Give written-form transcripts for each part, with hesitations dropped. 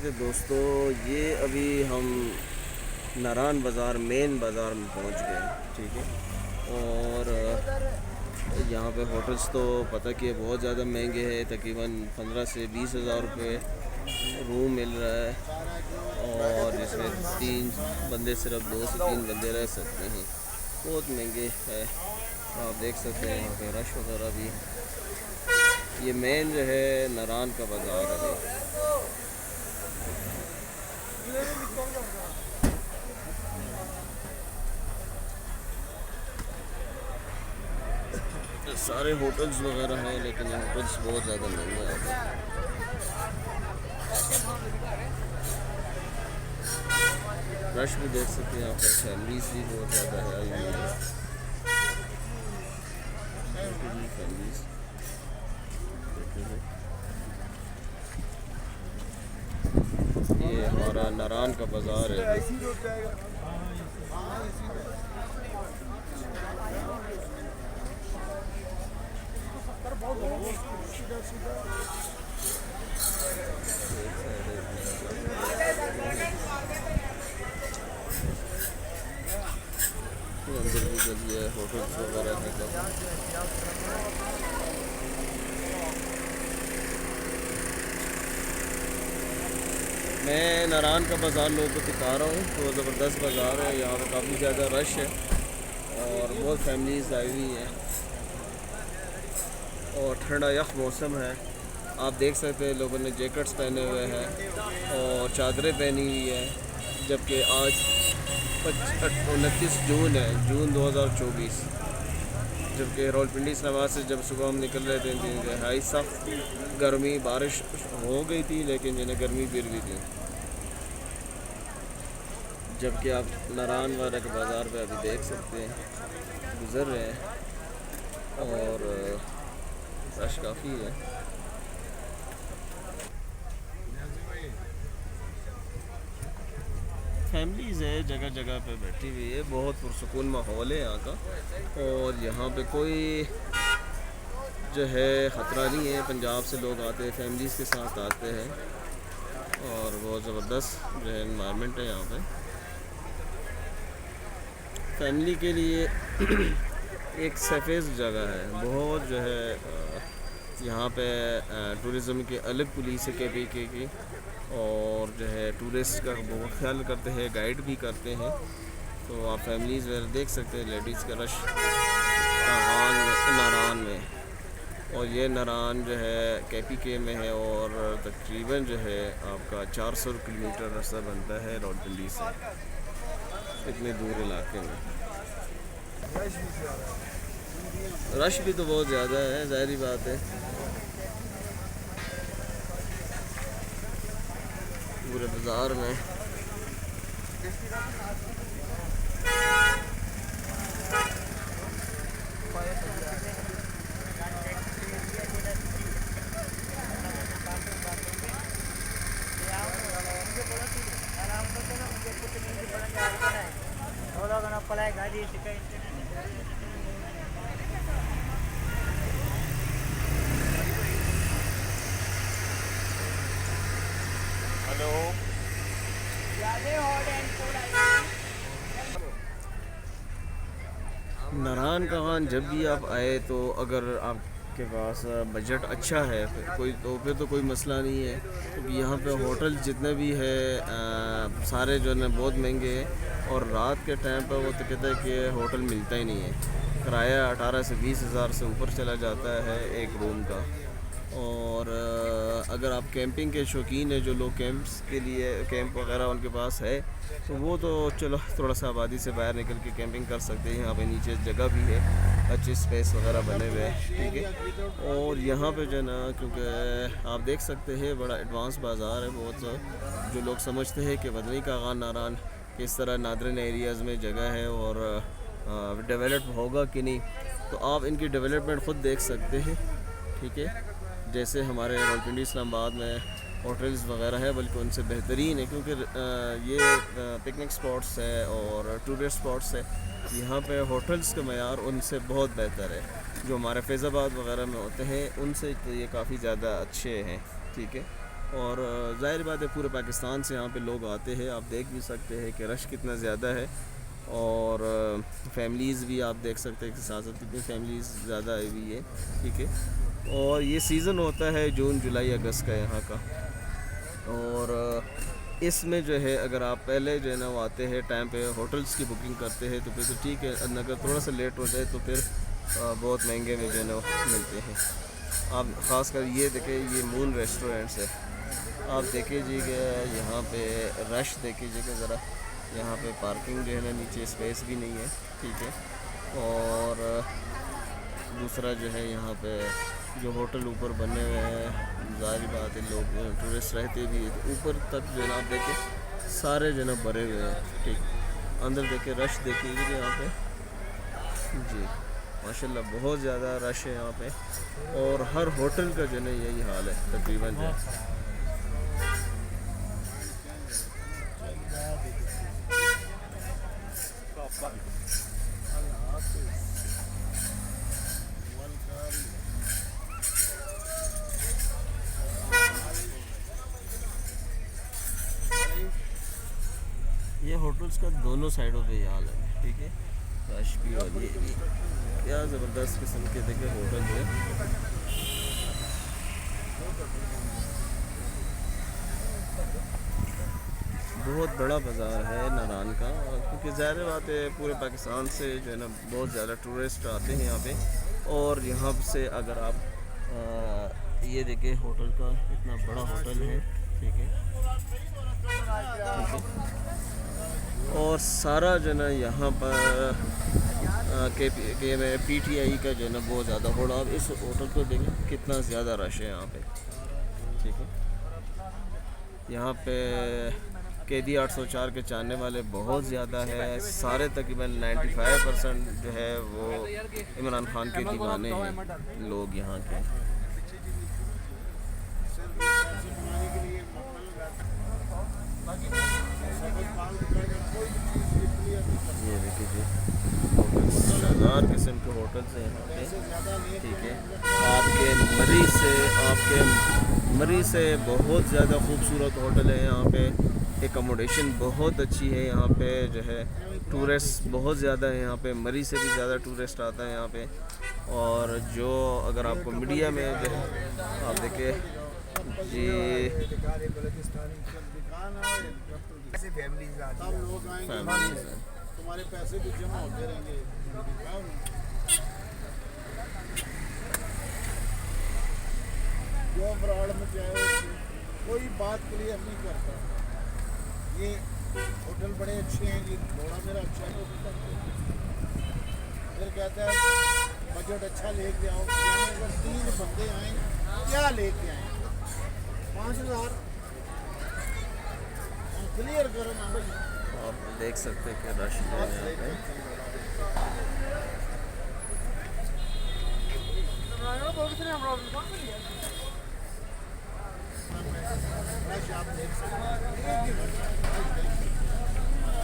खैरियत है दोस्तों। ये अभी हम नारायण बाज़ार मेन बाज़ार में पहुंच गए हैं, ठीक है। और यहाँ पे होटल्स तो पता कि बहुत ज़्यादा महंगे हैं, तकरीबन 15 से 20 हज़ार रुपये रूम मिल रहा है और जिसमें 3 बंदे, सिर्फ 2 से 3 बंदे रह सकते हैं। बहुत महंगे है, आप देख सकते हैं यहाँ पे रश वगैरह भी। ये मेन जो है नारायण का बाज़ार है। सारे होटल्स वगैरह हैं, लेकिन ये होटल्स बहुत ज़्यादा महंगे हैं। रश भी देख सकते हैं यहाँ पर, फैमिलीज भी बहुत ज़्यादा है आई हुई है। फैमिलीज ये हमारा नारायण का बाज़ार है। अंदर भी चलिए, होटल्स वगैरह है सब। मैं नारायण का बाज़ार लोगों को दिखा रहा हूँ, तो ज़बरदस्त बाज़ार है। यहाँ पर काफ़ी ज़्यादा रश है और बहुत फैमिलीज आई हुई हैं और ठंडा यख मौसम है। आप देख सकते हैं लोगों ने जैकेट्स पहने हुए हैं और चादरें पहनी हुई है, जबकि आज 29 जून है, जून 2024। जबकि रावलपिंडी इस्लामाबाद से जब सुबह हम निकल रहे थे, इंतहाई सख्त गर्मी, बारिश हो गई थी लेकिन जिन्हें गर्मी फिर भी थी। जबकि आप नारायण वाला के बाज़ार पे अभी देख सकते हैं, गुज़र रहे हैं और रश काफ़ी है। फैमिलीज़ है, जगह जगह पे बैठी हुई है, बहुत पुरसुकून माहौल है यहाँ का। और यहाँ पे कोई जो है ख़तरा नहीं है। पंजाब से लोग आते हैं, फैमिलीज़ के साथ आते हैं और बहुत ज़बरदस्त जो है इन्वायरमेंट है यहाँ पे फैमिली के लिए। एक सेफेस्ट जगह है बहुत, जो है यहाँ पे टूरिज़म की अलग पुलिस है KPK की, और जो है टूरिस्ट का बहुत ख्याल करते हैं, गाइड भी करते हैं। तो आप फैमिलीज़ वगैरह देख सकते हैं, लेडीज़ का रश नारायण में। और ये नारायण जो है KPK में है और तकरीबन जो है आपका 400 किलोमीटर रास्ता बनता है रावलपिंडी से, इतने दूर इलाके में। रश भी तो बहुत ज़्यादा है, ज़ाहिरी बात है। पूरे बाज़ार में नारायण खान जब भी आप आए, तो अगर आपके पास बजट अच्छा है कोई, तो फिर तो कोई मसला नहीं है, क्योंकि यहाँ पे होटल जितने भी है सारे जो है बहुत महंगे हैं। और रात के टाइम पर वो तो कहता है कि होटल मिलता ही नहीं है। किराया 18 से 20 हज़ार से ऊपर चला जाता है एक रूम का। और अगर आप कैंपिंग के शौकीन है, जो लोग कैंप्स के लिए कैंप वगैरह उनके पास है, तो वो तो चलो थोड़ा सा आबादी से बाहर निकल के कैंपिंग कर सकते हैं। यहाँ पे नीचे जगह भी है, अच्छे स्पेस वगैरह बने हुए हैं, ठीक है। और यहाँ पे जो है ना, क्योंकि आप देख सकते हैं बड़ा एडवांस बाज़ार है बहुत। जो लोग समझते हैं कि बदनी का खान नारायण किस तरह नादरन एरियाज़ में जगह है और डेवलप होगा कि नहीं, तो आप इनकी डेवलपमेंट ख़ुद देख सकते हैं, ठीक है। जैसे हमारे रावलपिंडी इस्लामाबाद में होटल्स वगैरह है, बल्कि उनसे बेहतरीन है, क्योंकि ये पिकनिक स्पॉट्स है और टूरिस्ट स्पॉट्स है। यहाँ पे होटल्स का मयार उनसे बहुत बेहतर है। जो हमारे फैज़ाबाद वगैरह में होते हैं उनसे तो ये काफ़ी ज़्यादा अच्छे हैं, ठीक है। और ज़ाहिर बात है पूरे पाकिस्तान से यहाँ पे लोग आते हैं। आप देख भी सकते हैं कि रश कितना ज़्यादा है, और फैमिलीज़ भी आप देख सकते हैं कि साथ साथ कितनी फैमिलीज़ ज़्यादा आई हुई है। ठीक है, और ये सीज़न होता है जून जुलाई अगस्त का यहाँ का। और इसमें जो है अगर आप पहले जो है ना वो आते हैं टाइम पे होटल्स की बुकिंग करते हैं तो फिर तो ठीक है, अगर थोड़ा सा लेट हो जाए तो फिर बहुत महंगे में जो है ना मिलते हैं। आप ख़ास कर ये देखें, ये मून रेस्टोरेंट्स है, आप देखिएगा यहाँ पे रश देखिएगा ज़रा। यहाँ पे पार्किंग जो है ना नीचे स्पेस भी नहीं है। ठीक है, और दूसरा जो है यहाँ पे जो होटल ऊपर बने हुए हैं, ज़ाहिर बात है लोग टूरिस्ट रहते भी है, तो ऊपर तक जो है ना आप देखें सारे जो है ना भरे हुए हैं। ठीक, अंदर देखे रश देखिए यहाँ पे जी, माशाल्लाह बहुत ज़्यादा रश है यहाँ पे, और हर होटल का जो है ना यही हाल है तकरीबन जो है। ये होटल्स का दोनों साइडों पे ये हाल है। ठीक है, रश भी और ये भी क्या ज़बरदस्त किस्म के देखे होटल है। बहुत बड़ा बाज़ार है नारान का, क्योंकि ज़ाहिर बात है पूरे पाकिस्तान से जो है ना बहुत ज़्यादा टूरिस्ट आते हैं यहाँ पे। और यहाँ से अगर आप ये देखें होटल का इतना बड़ा होटल है। ठीक है, ठीक है, और सारा जो है ना यहाँ पर के PTI का जो है ना बहुत ज़्यादा होड़ा। अब इस होटल को देखें कितना ज़्यादा रश है यहाँ पे। ठीक है, यहाँ पे KD 804 के चाहने वाले बहुत ज़्यादा है। सारे तकरीबन 95% जो है वो इमरान खान के दीवाने हैं लोग यहाँ के। ये देखिए जी, हज़ार किस्म के होटल्स हैं यहाँ पे। ठीक है, आपके मरी से बहुत ज़्यादा खूबसूरत होटल है यहाँ पे। एकोमोडेशन बहुत अच्छी है यहाँ पे, जो है टूरिस्ट बहुत ज़्यादा है यहाँ पे, मरी से भी ज़्यादा टूरिस्ट आता है यहाँ पे। और जो अगर आपको मीडिया में जो है आप देखें जी, फैमिलीज़ तुम्हारे पैसे भी जमा होते रहेंगे। जो फ्रॉड में चाहे कोई बात क्लियर नहीं करता। ये होटल बड़े अच्छे हैं, ये घोड़ा मेरा अच्छा है, फिर कहता है बजट अच्छा लेके आओ। अगर 3 बंदे आए क्या लेके आए, 5000 क्लियर करो ना भाई। आप देख सकते हैं कि रश है यहाँ पे।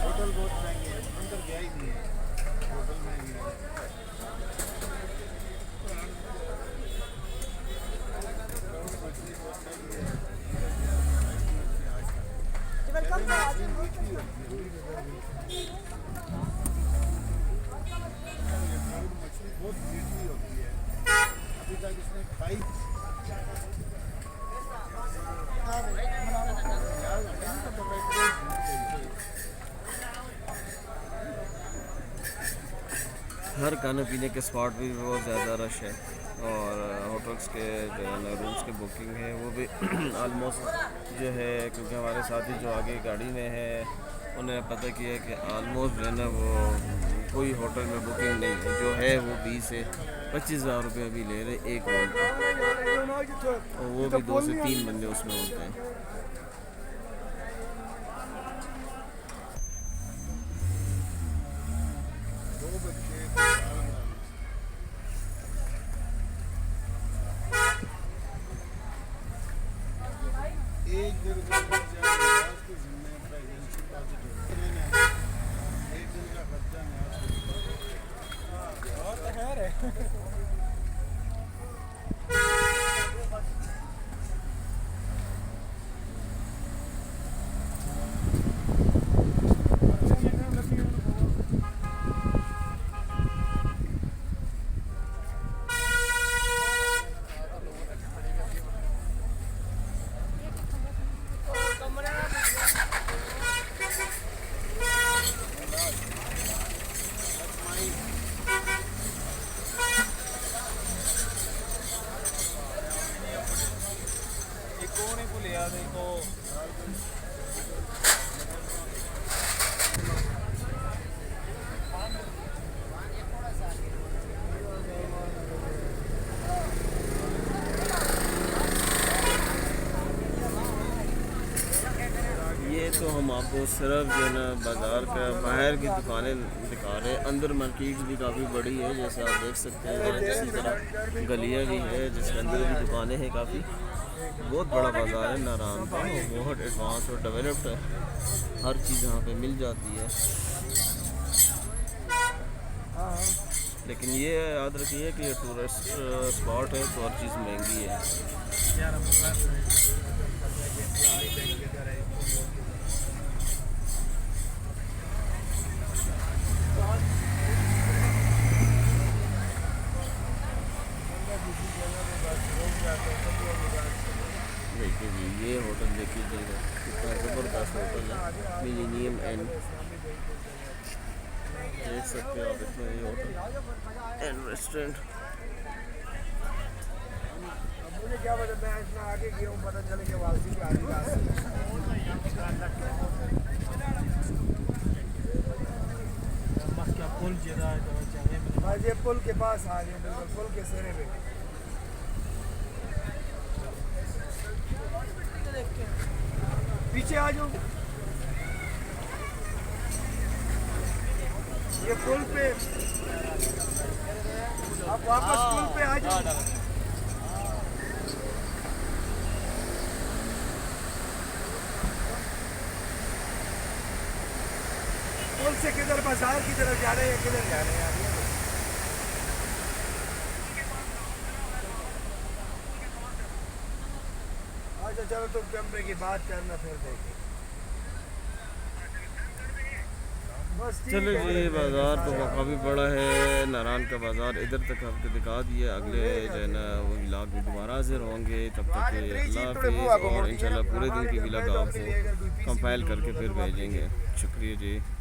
होटल बहुत महंगे हैं, अंदर गया ही नहीं है, होटल महंगे हैं। मछली बहुत मीठी होती है, अभी तक इसने खाई। हर खाने पीने के स्पॉट भी बहुत ज़्यादा रश है, और होटल्स के जो है ना रूम्स की बुकिंग है वो भी आलमोस्ट जो है, क्योंकि हमारे साथी जो आगे गाड़ी में है उन्हें पता किया कि आलमोस्ट जो है ना वो कोई होटल में बुकिंग नहीं है, जो है वो 20 से 25,000 रुपये अभी ले रहे एक रूम का, और वो भी 2 से 3 बंदे उसमें होते हैं। एक दिन का खर्चा न्याज के जिम्मे प्रेगनेंसी पॉजिटिव है, एक दिन का खर्चा न्याज के और तो खैर है। तो हम आपको सिर्फ जो है ना बाज़ार का बाहर की दुकानें दिखा रहे हैं। अंदर मार्केट भी काफ़ी बड़ी है, जैसे आप देख सकते हैं। इसी तरह गलियाँ भी है जिसके अंदर भी दुकानें हैं काफ़ी। बहुत बड़ा बाज़ार है नारायण का, बहुत एडवांस और डेवलप्ड है। हर चीज़ यहाँ पे मिल जाती है। लेकिन ये याद रखिए कि ये टूरिस्ट स्पॉट है तो हर चीज़ महंगी है। देखिए जी, ये होटल देखिए कितना ज़बरदस्त होटल है, मिलेनियम एंड देख सकते हो आप इसमें ये होटल एंड रेस्टोरेंट। मुझे क्या पता, मैं इतना आगे गया हूँ, पता चले कि वापसी पे आने का ये पुल के पास आ गए, बिल्कुल पुल के सिरे पे। पीछे आ जाओ, ये पुल पे आप वापस पुल पे आ जाओ। पुल से किधर बाजार की तरफ जा रहे हैं, किधर जा रहे हैं यार? अच्छा चलो, तुम कैमरे की बात करना, फिर देखें। चलो जी, बाज़ार तो काफ़ी बड़ा है नारायण का बाज़ार। इधर तक आपको दिखा दिया। अगले जो है ना वो व्लॉग में दोबारा हाजिर होंगे। तब तक के अल्लाह हाफिज़। और इंशाल्लाह पूरे दिन की व्लॉग आपको कंपाइल करके फिर भेजेंगे। शुक्रिया जी।